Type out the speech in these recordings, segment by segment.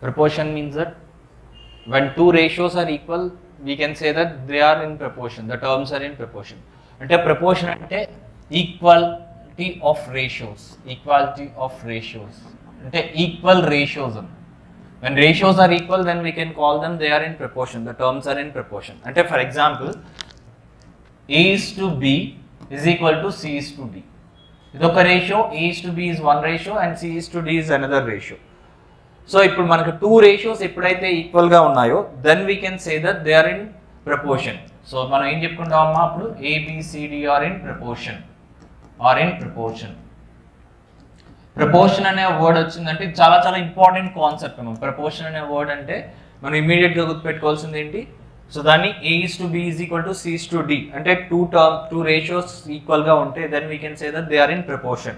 Proportion means that when two ratios are equal, we can say that they are in proportion. The terms are in proportion. Ante proportion ante equality of ratios. Equality of ratios. Ante equal ratios. When ratios are equal, then we can call them they are in proportion. The terms are in proportion. Ante for example, A is to B is equal to C is to D. ఇదొక ratio, A is to B is one ratio and C is to D is another ratio. So ఇప్పుడు మనకు two ratios ఎప్పుడైతే ఈక్వల్గా ఉన్నాయో then we can say that they are in proportion. So మనం ఏం చెప్పుకుంటామమ్మా అప్పుడు A B C D are in proportion. Proportion అనే వర్డ్ వచ్చిందంటే చాలా చాలా ఇంపార్టెంట్ కాన్సెప్ట్ అమ్మా. ప్రపోర్షన్ అనే వర్డ్ అంటే మనం ఇమీడియట్గా గుర్తుపెట్టుకోవాల్సింది ఏంటి? సో దాన్ని A is to B is equal to C is to D అంటే టూ రేషియోస్ ఈక్వల్గా ఉంటే then we can say that they are in proportion.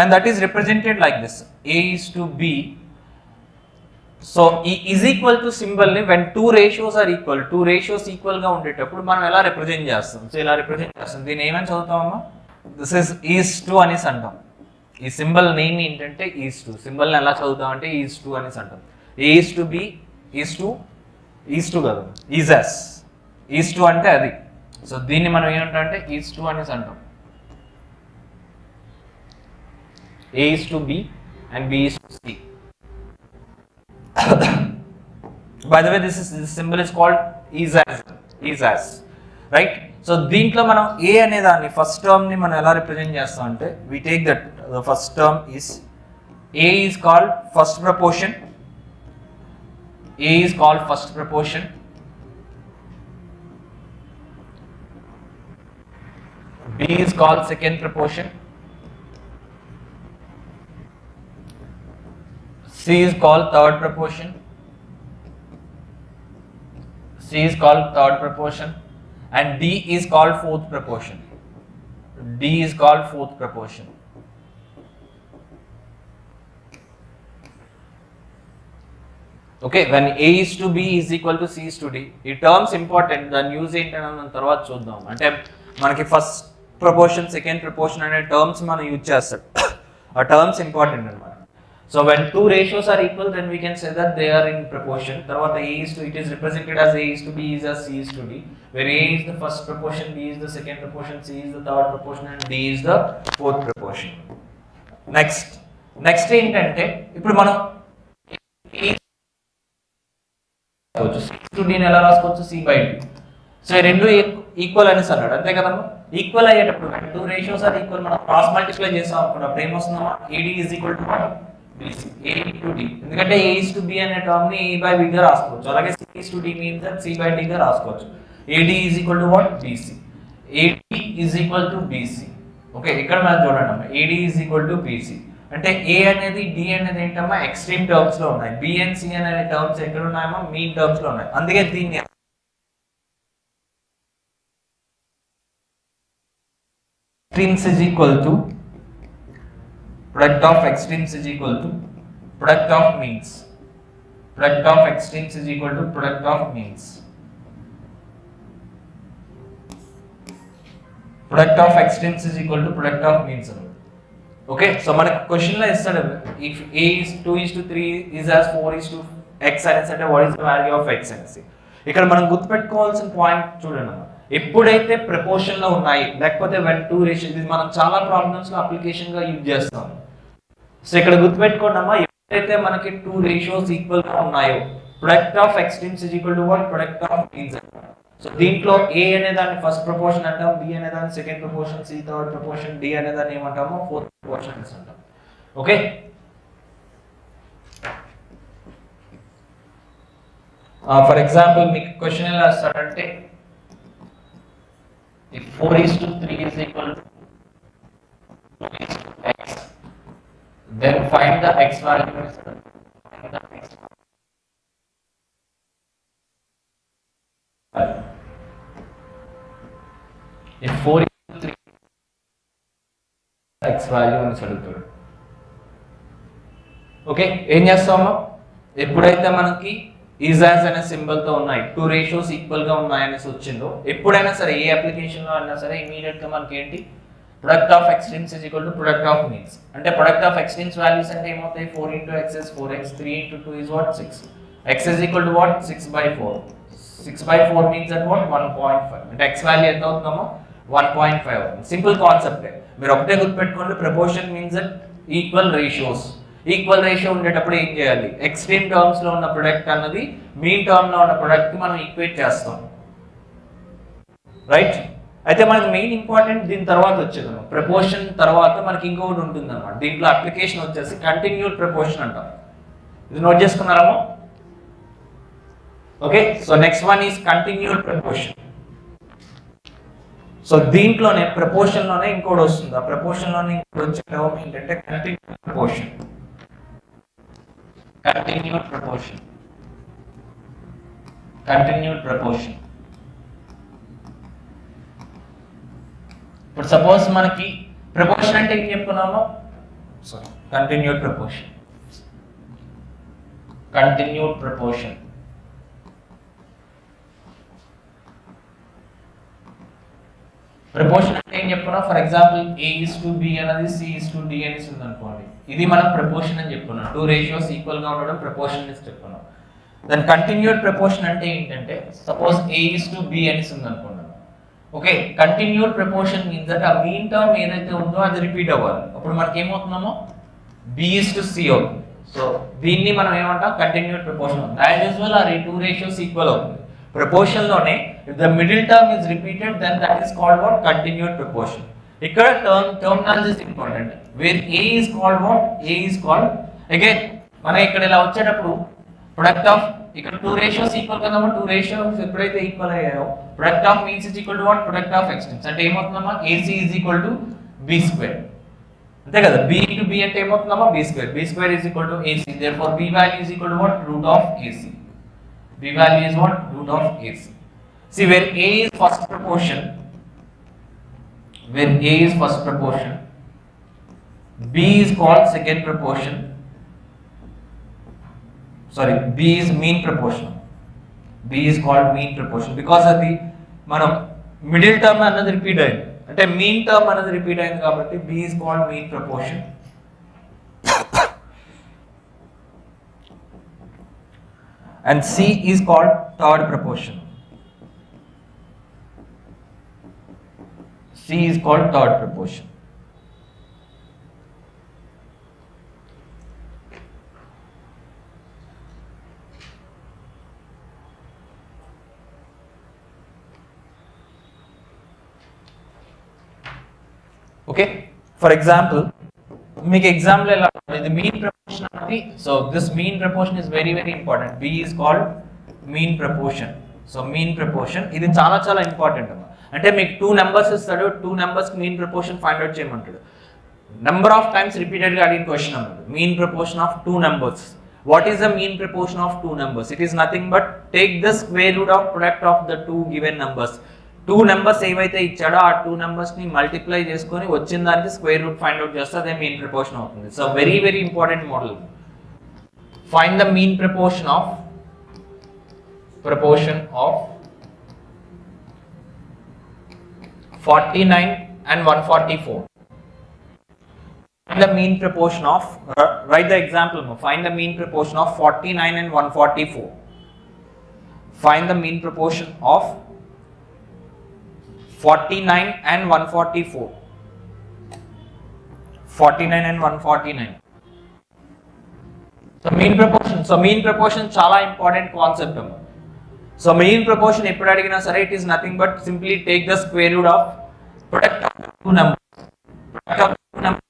And that is represented like this, A is to B. So ఈ is equal to సింబల్ని when two ratios are equal, two ratios ఈక్వల్గా ఉండేటప్పుడు మనం ఎలా represent చేస్తాం? So ఇలా represent చేస్తాం. దీన్ని ఏమని చదువుతామమ్మా? దిస్ ఇస్ ఈజ్ టు అనేసి అంటాం. ఈ సింబల్ నేమ్ ఏంటంటే ఈజ్ టు. సింబల్ని ఎలా చదువుతాం అంటే ఈజ్ టు అనేసి అంటాం. A is to B is to కదా, ఈజ్ టు అంటే అది. సో దీన్ని మనం ఏమంటాం అంటే ఈజ్ టు అనేసి అంటాం. A is to B and B is to C. By the way, this symbol is called is as, right? So దీంట్లో మనం a అనే దాన్ని ఫస్ట్ టర్మ్ ని మనం ఎలా రిప్రజెంట్ చేస్తాం అంటే we take that the first term is a is called first proportion. A is called first proportion. B is called second proportion. C is called third proportion. And D is called fourth proportion. Okay, when A is to B is equal to C is to D. ఈ terms important, దాని use ఏంటని మనం తర్వాత చూద్దాం. అంటే మనకి first proportion second proportion అనే terms మనం యూజ్ చేస్తాం. ఆ టర్మ్స్ ఇంపార్టెంట్ అన్నమాట. So when two ratios are equal, then we can say that they are in proportion. Tarvata A is to, it is represented as A is to B is as C is to D, where A is the first proportion, B is the second proportion, C is the third proportion and D is the fourth proportion. Next ఏంటంటే ఇప్పుడు మనం C to D ని ఎలా రాసుకోవచ్చు? C by D. So ఈ రెండు equal అనేసి అన్నాడు, అంతే కదమ్మా. ఈక్వల్ అయ్యేటప్పుడు టూ రేషియోస్ ఆర్ ఈక్వల్, మనం క్రాస్ మల్టిప్లై చేసాం అనుకున్నప్పుడు అప్పుడు ఏమొస్తుందమ్మా? AD is equal to BC, A to D. ఎందుకంటే A is to B అనే టర్మ్ ని A by B గా రాసుకోవచ్చు. అలాగే C is to D means that C by D గా రాసుకోవచ్చు. AD is equal to what? BC. AD is equal to BC. Okay, ఇక్కడ మనం చూడండి అమ్మా, AD is equal to BC. అంటే A అనేది D అనేది ఏంటమ్మా? ఎక్స్ట్రీమ్ టర్మ్స్ లో ఉన్నాయి. B and C అనే టర్మ్స్ ఎక్కడ ఉన్నాయమ్మా? మీన్ టర్మ్స్ లో ఉన్నాయి. అందుకే దీన్ని extremes is equal to product of extremes is equal to product of means. Product of extremes is equal to product of means. Product of extremes is equal to product of means. Okay, so మనకు question లో ఇస్తాడు, if a is 2 is to 3 is as 4 is to x అనేసి అంటే what is the value of x అనేసి. ఇక్కడ మనం గుర్తుపెట్టుకోవాల్సిన point చూడండి అన్న, ఎప్పుడైతే ప్రపోర్షన్ లో ఉన్నాయి లేకపోతే when two ratios, ఇది మనం చాలా ప్రాబ్లమ్స్ లో అప్లికేషన్ గా యూజ్ చేస్తాం. సో ఇక్కడ గుర్తుపెట్టుకోండి అమ్మా, ఎప్పుడైతే మనకి టూ రేషియోస్ ఈక్వల్ గా ఉన్నాయో product of extremes is equal to what? Product of means. So దీంట్లో A అనే దాన్ని ఫస్ట్ ప్రపోర్షన్ అంటాం, B అనే దాన్ని second proportion, C third proportion, D అనే దాన్ని ఏమంటామో ఫోర్త్ ప్రపోర్షన్ అంటాం. ఓకే, ఫర్ ఎగ్జాంపుల్ మీకు క్వశ్చన్ ఎలా ఇస్తాడంటే if 4 is to 3 is equal to 2 is to x, then find the x value. If 4 is to 3, x value అని అడుగుతాడు. Okay, ఏం చేస్తామా? ఎప్పుడైతే మనకి ఈజ్ యాజ్ అనే సింబల్ తో ఉన్నాయి, టూ రేషియోస్ ఈక్వల్ గా ఉన్నాయనేసి వచ్చిందో, ఎప్పుడైనా సరే ఏ అప్లికేషన్ లో అయినా సరే ఇమీడియట్ గా మనకి ఏంటి? product of extremes is equal to product of means. అంటే product of extremes values అంటే ఏమవుతాయి, 4 into x is 4x, 3 into 2 is what, 6. x is equal to what, 6 by 4. 6 by 4 means that what, 1.5. అంటే x value ఎంత అవుతుందో 1.5 అవుతుంది. Simple కాన్సెప్టే, మీరు ఒకటే గుర్తుపెట్టుకోండి, proportion means that equal ratios. Equal ratio ఉండేటప్పుడు ఏం చేయాలి, ఎక్స్ట్రీమ్ టర్మ్స్ లో ఉన్న ప్రొడక్ట్ అన్నది మీన్ టర్మ్ లో ఉన్న ప్రొడక్ట్ కి మనం ఈక్వేట్ చేస్తాం, రైట్. అయితే మనకి మెయిన్ ఇంపార్టెంట్ దీని తర్వాత వచ్చేది ప్రపోర్షన్ తర్వాత మనకి ఇంకొకటి ఉంటుంది అనమాట. దీంట్లో అప్లికేషన్ వచ్చేసి కంటిన్యూడ్ ప్రపోర్షన్ అంటాం. ఇది నోట్ చేసుకున్నారామో? Okay, so next one is continued proportion. So దీంట్లోనే ప్రపోర్షన్ లోనే ఇంకోటి వస్తుంది. ఆ ప్రపోర్షన్ లోనే ఇంకోటి వచ్చే టర్మ్ ఏంటంటే continued proportion. Continued proportion, continued proportion. ఇప్పుడు సపోజ్ మనకి ప్రపోర్షన్ అంటే ఏం చెప్పుకున్నామో, sorry, continued proportion. Continued proportion proportion అంటే ఏం చెప్పుకున్నాం, ఫర్ ఎగ్జాంపుల్ A:B అనేది C:D అనేసి ఉంది అనుకోండి, ఇది మనం ప్రపోర్షన్ అని చెప్పుకున్నాం. 2 రేషియోస్ ఈక్వల్ గా ఉండడం ప్రపోర్షన్ అని చెప్పుకున్నాం. దాని కంటిన్యూడ్ ప్రపోర్షన్ అంటే ఏంటంటే, సపోజ్ A:B అనేసి ఉంది అనుకున్నాం. Okay, continued proportion means that ఆ మీన్ టర్మ్ ఏదైతే ఉందో అది రిపీట్ అవ్వాలి. అప్పుడు మనకి ఏమవుతుందో B:C అవుతుంది. సో దీన్ని మనం ఏమంటాం, కంటిన్యూడ్ ప్రపోర్షన్. యాజ్ యూజువల్ ఆ 2 రేషియోస్ ఈక్వల్ అవుతుంది. ప్రపోర్షన్ లోనే if the middle term is repeated then that is called what, continued proportion. ఇక్కడ terminology is important. Where A is called what, A is called, again మనం ఇక్కడ ఇలా వచ్చేటప్పుడు product of, ఇక్కడ 2 ratios equal కదా, 2 ratios ఎప్పుడైతే equal అయ్యాయో product of means is equal to what, product of extremes. అంటే ఏమవుతుందమ్మా, AC is equal to B square. అంతే కదా, B into B అంటే ఏమవుతుందమ్మా, B square. B square is equal to AC. Therefore B value is equal to what, root of AC. B value is what, root of AC. See, where A is first proportion, where A is first proportion, B is called second proportion. Sorry, B is mean proportion. B is called mean proportion because అది మనం middle term అన్నది repeat అయింది, అంటే mean term అన్నది repeat అయింది కాబట్టి B is called mean proportion. And C is called third proportion. C is called third proportion. Okay, for example, మీకు example ఎలా, ఇది మీన్ ప్రపోర్షన్ అనేది. So this mean proportion is very very important. B is called mean proportion. So mean proportion ఇది చాలా చాలా important అమ్మా. అంటే మీకు 2 నెంబర్స్ ఇస్తాడు, 2 నెంబర్స్ కి మీన్ ప్రపోర్షన్ ఫైండ్ అవుట్ చేయమంటాడు. నెంబర్ ఆఫ్ టైమ్స్ రిపీటెడ్ గా అడిగిన క్వశ్చన్ అన్నమాట. Mean proportion of 2 numbers. What is the mean proportion of 2 numbers? It is nothing but take the square root of product of the 2 given numbers. 2 numbers ఏవైతే ఇచ్చాడో ఆ 2 numbers ని multiply చేసుకొని వచ్చిన దానికి స్క్వేర్ రూట్ ఫైండ్ అవుట్ చేస్తే అదే mean proportion అవుతుంది. So very very important model. Find the mean proportion of 49 and 144. Find the mean proportion of, write the example, find the mean proportion of 49 and 144. Find the mean proportion of 49 and 144. 49 and 149. So mean proportion చాలా important concept అమ్మా. So mean proportion ఎప్పుడు అడిగినా సరే it is nothing but simply take the square root of product of 2 numbers. Product of 2 numbers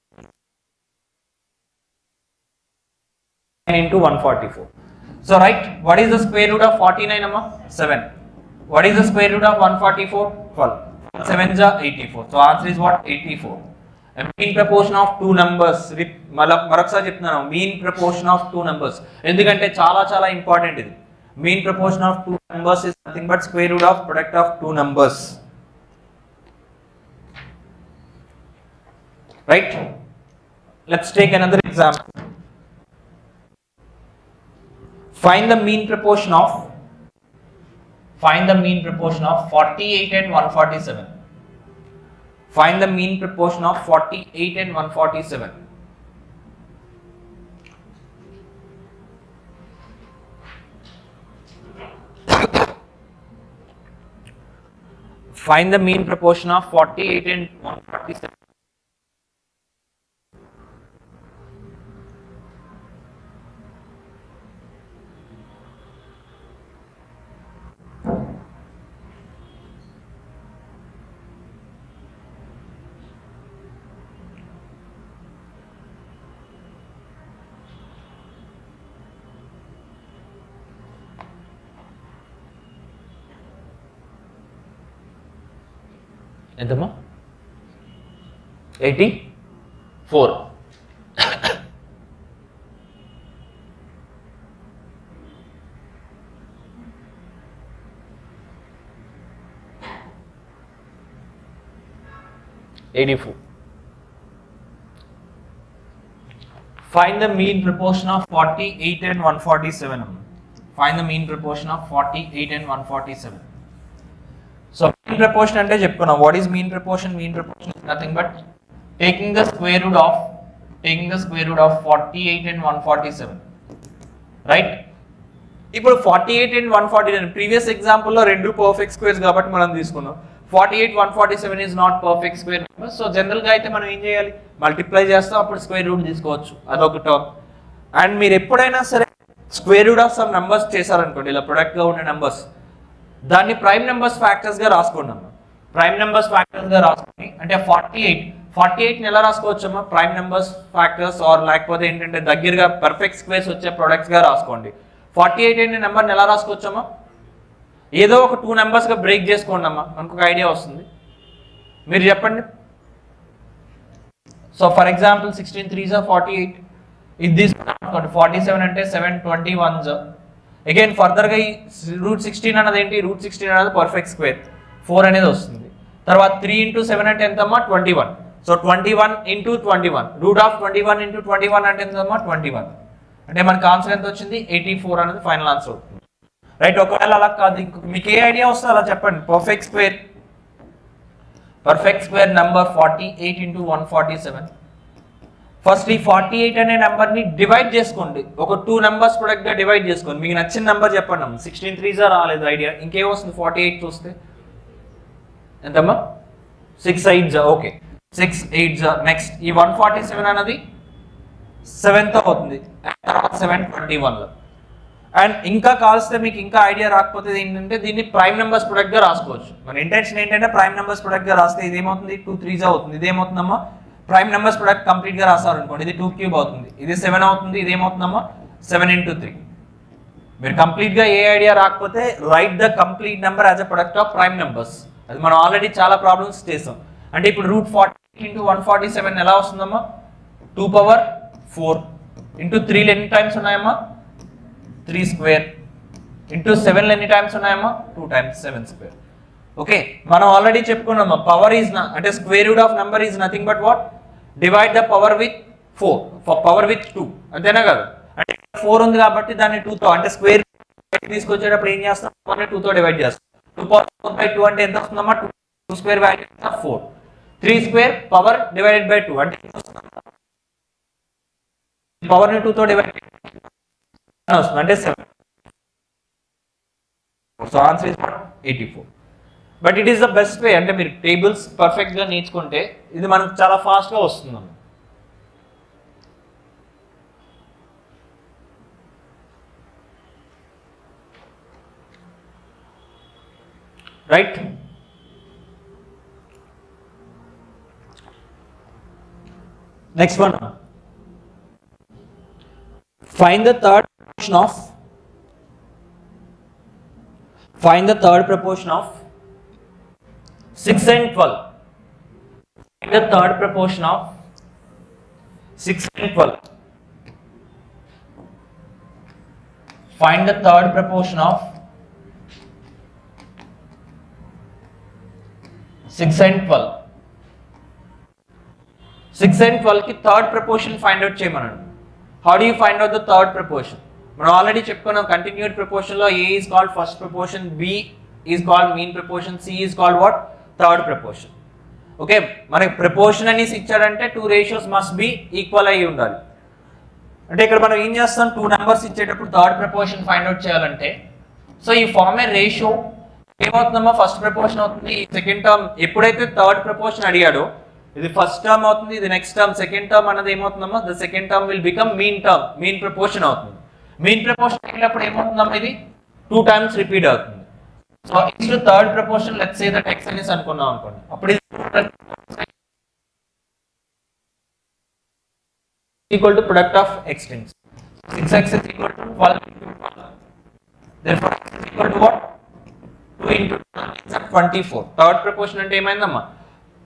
into 144. So right, what is the square root of 49 amma? 7. What is the square root of 144? 12. 7 is 84. So answer is what? 84. A mean proportion of 2 numbers. మరొకసారి చెప్తున్నాను, mean proportion of 2 numbers. ఎందుకంటే చాలా చాలా important ఇది. Mean proportion of 2 numbers is nothing but square root of product of 2 numbers. Right? Let's take another example. Find the mean proportion of 48 and 147. Find the mean proportion of 48 and 147. Find the mean proportion of 48 and 147. ఎంతమ్మా 84. Find the mean proportion of 48 and 147. Find the mean proportion of 48 and 147. So mean proportion ante cheppukunna. What is mean proportion? Mean proportion is nothing but taking the square root of 48 and 147. Right? ఇప్పుడు 48 and 147 previous ఎగ్జాంపుల్లో రెండు perfect squares కాబట్టి మనం తీసుకున్నాం. 48 147 is not perfect square number. So జనరల్గా అయితే మనం ఏం చేయాలి, మల్టిప్లై చేస్తాం, అప్పుడు స్క్వేర్ రూట్ తీసుకోవచ్చు, అదొక టర్మ్. అండ్ మీరు ఎప్పుడైనా సరే square root of some numbers చేశారనుకోండి, ఇలా ప్రొడక్ట్గా ఉన్న నెంబర్స్, దాన్ని ప్రైమ్ నెంబర్స్ ఫ్యాక్టర్స్గా రాసుకున్నాం. ప్రైమ్ నెంబర్స్ ఫ్యాక్టర్స్గా రాసుకుని అంటే 48ని ఎలా రాసుకోవచ్చమ్మా, ప్రైమ్ నెంబర్స్ ఫ్యాక్టర్స్ ఆర్ లేకపోతే ఏంటంటే దగ్గరగా పర్ఫెక్ట్ స్క్వేర్స్ వచ్చే ప్రొడక్ట్స్గా రాసుకోండి. 48 అనే నెంబర్ని ఎలా రాసుకోవచ్చమ్మా, ఏదో ఒక 2 నెంబర్స్గా బ్రేక్ చేసుకోండి అమ్మా, మనకు ఒక ఐడియా వస్తుంది. మీరు చెప్పండి. సో ఫర్ ఎగ్జాంపుల్ 16 3s 48, ఇది తీసుకున్నాం 47 అంటే 7 21s. అగైన్ ఫర్దర్గా ఈ రూట్ 16 అన్నది ఏంటి, రూట్ 16 అనేది పర్ఫెక్ట్ స్క్వేర్, 4 అనేది వస్తుంది. తర్వాత 3 into 7 అంటే ఎంతమ్మా 21. So 21 into 21, root of 21 into 21 అంటే ఎంతమ్మా 21. అంటే మనకు ఆన్సర్ ఎంత వచ్చింది 84 అనేది ఫైనల్ ఆన్సర్ అవుతుంది. రైట్, ఒకవేళ అలా కాదు మీకు ఏ ఐడియా వస్తుందో అలా చెప్పండి. Perfect square number 48 into 147. First ఈ 48 అనే నెంబర్ని డివైడ్ చేసుకోండి, ఒక 2 నెంబర్స్ ప్రొడక్ట్గా డివైడ్ చేసుకోండి. మీకు నచ్చిన నెంబర్ చెప్పండి అమ్మ. 16 3s రాలేదు ఐడియా, ఇంకేం వస్తుంది 48 చూస్తే ఎంతమ్మా 6 8s. Okay 6 8s. నెక్స్ట్ ఈ 147 అనేది 7తో అవుతుంది, 721లో. అండ్ ఇంకా కాల్స్తే మీకు ఇంకా ఐడియా రాకపోతే ఏంటంటే దీన్ని ప్రైమ్ నెంబర్స్ ప్రొడక్ట్గా రాసుకోవచ్చు. మన ఇంటెన్షన్ ఏంటంటే ప్రైమ్ నెంబర్స్ ప్రొడక్ట్గా రాస్తే ఇదేమవుతుంది 2 3s అవుతుంది. ఇదేమవుతుందమ్మా ప్రైమ్ నెంబర్స్ ప్రొడక్ట్ కంప్లీట్గా రాస్తారు అనుకోండి, ఇది 2 cube అవుతుంది, ఇది 7 అవుతుంది, ఇదేమవుతుందమ్మా 7 into 3. మీరు కంప్లీట్గా ఏ ఐడియా రాకపోతే right the complete number as a product of prime numbers. అది మనం ఆల్రెడీ చాలా ప్రాబ్లమ్స్ చేసాం. అంటే ఇప్పుడు రూట్ 48 into 147 ఎలా వస్తుందమ్మా 2 power 4 into 3 ఎన్ని టైమ్స్ ఉన్నాయమ్మా 3 square into 7 ఎన్ని టైమ్స్ ఉన్నాయమ్మా 2 times 7 square. ఓకే, మనం ఆల్రెడీ చెప్పుకున్నామా పవర్ ఈజ్ అంటే square root of number is nothing but what, divide the power with 4, power with 2, అంతేనా కదా. అంటే 4 ఉంది కాబట్టి దాన్ని 2తో అంటే స్క్వేర్ తీసుకొచ్చేటప్పుడు ఏం చేస్తాం 2తో డివైడ్ చేస్తాం. 2 power 4/2 అంటే ఎంత వస్తుందమ్మా 2 square value 4. 3 square power divided by 2 అంటే పవర్ ని 2తో డివైడ్ వస్తుంది అంటే 7. So answer is 84. But it is the best way. అంటే మీరు టేబుల్స్ పర్ఫెక్ట్గా నేర్చుకుంటే ఇది మనకు చాలా ఫాస్ట్గా వస్తుంది. Right, next one. Find the third proportion of 6 and 12. Find the third proportion of 6 and 12. Find the third proportion of 6 and 12. 6 and 12 కి థర్డ్ ప్రపోర్షన్ ఫైండ్ అవుట్ చేయమన్నాడు. How do you find out the third proportion? మనం already చెప్పుకున్నాం continued proportion లో A is called first proportion, B is called mean proportion, C is called what? Third proportion. Okay, మనకి proportion అనేసి ఇచ్చాడంటే 2 ratios must be equal అయ్యి ఉండాలి. అంటే ఇక్కడ మనం ఏం చేస్తాం, 2 నెంబర్స్ ఇచ్చేటప్పుడు థర్డ్ ప్రపోర్షన్ ఫైండ్ అవుట్ చేయాలంటే సో ఈ ఫార్మ్ ఏ రేషియో ఏమవుతుందమ్మా, ఫస్ట్ ప్రపోర్షన్ అవుతుంది, సెకండ్ టర్మ్ ఎప్పుడైతే థర్డ్ ప్రపోర్షన్ అడిగాడో ఇది ఫస్ట్ టర్మ్ అవుతుంది, ఇది నెక్స్ట్ టర్మ్, సెకండ్ టర్మ్ అనేది ఏమవుతుందమ్మా, the second term will become mean term, mean proportion అవుతుంది. మీన్ ప్రపోర్షన్ అయినప్పుడు ఏమవుతుందమ్మా, ఇది 2 టైమ్స్ రిపీట్ అవుతుంది. So it's third proportion let's say that x అనేసి అనుకున్నాం అనుకోండి, అప్పుడు equal to product of x strings. 6x is equal to 12 into 12. Therefore x is equal to what? 2 into 12 is 24. Third proportion అంటే ఏమైందమ్మా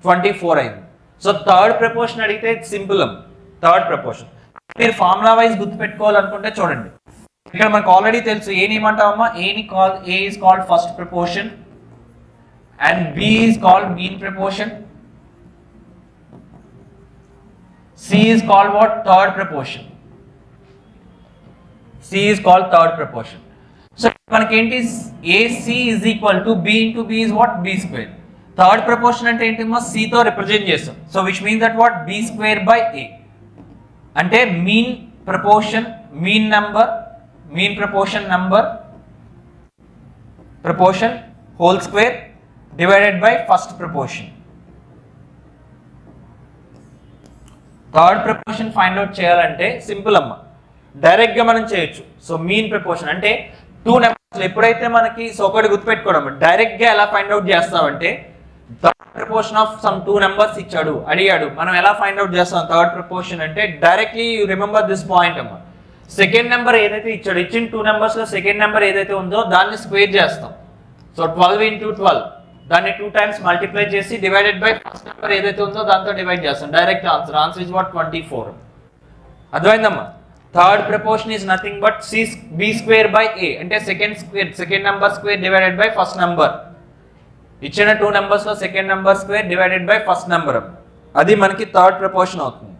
24 అయింది. So third proportion అడిగితే simple అమ్మ, third proportion మీరు ఫార్ములా వైజ్ గుర్తుపెట్టుకోవాలనుకుంటే చూడండి, ఇక్కడ మనకు ఆల్రెడీ తెలుసు ఏని ఏమంటామమ్మా, A is called first proportion and B is called mean proportion, C is called what? Third proportion. C is called third proportion. So మనకి ఏంటి, AC is equal to B into B is what? B square. Third proportion అంటే ఏంటి మా C తో represent చేస్తాం. So which means that what? B square by A. అంటే mean proportion, mean number, mean proportion number, proportion whole square divided by first proportion. Third proportion find out చేయాలంటే simple అమ్మ, direct గా మనం చేయొచ్చు. So mean proportion అంటే 2 numbers ఎప్పుడైతే మనకి so ఒకటి గుర్తుపెట్టుకోవడం, డైరెక్ట్ గా ఎలా ఫైండ్ అవుట్ చేస్తామంటే third proportion of some 2 numbers ఇచ్చాడు అడిగాడు, మనం ఎలా ఫైండ్ అవుట్ చేస్తాం థర్డ్ ప్రపోర్షన్ అంటే directly you remember this point అమ్మ. సెకండ్ నెంబర్ ఏదైతే ఇచ్చాడు, ఇచ్చిన 2 నెంబర్స్ లో సెకండ్ నెంబర్ ఏదైతే ఉందో దాన్ని స్క్వేర్ చేస్తాం. సో 12 into 12 దాన్ని 2 టైమ్స్ మల్టిప్లై చేసి డివైడెడ్ బై ఫస్ట్ నెంబర్ ఏదైతే ఉందో దాంతో డివైడ్ చేస్తాం. Direct answer is what 24. అర్థమైందమ్మా. Third proportion is nothing but B square by A, అంటే second number square divided by first number. ఇచ్చిన 2 నెంబర్స్ లో second number square divided by first number, అది మనకి థర్డ్ ప్రపోర్షన్ అవుతుంది.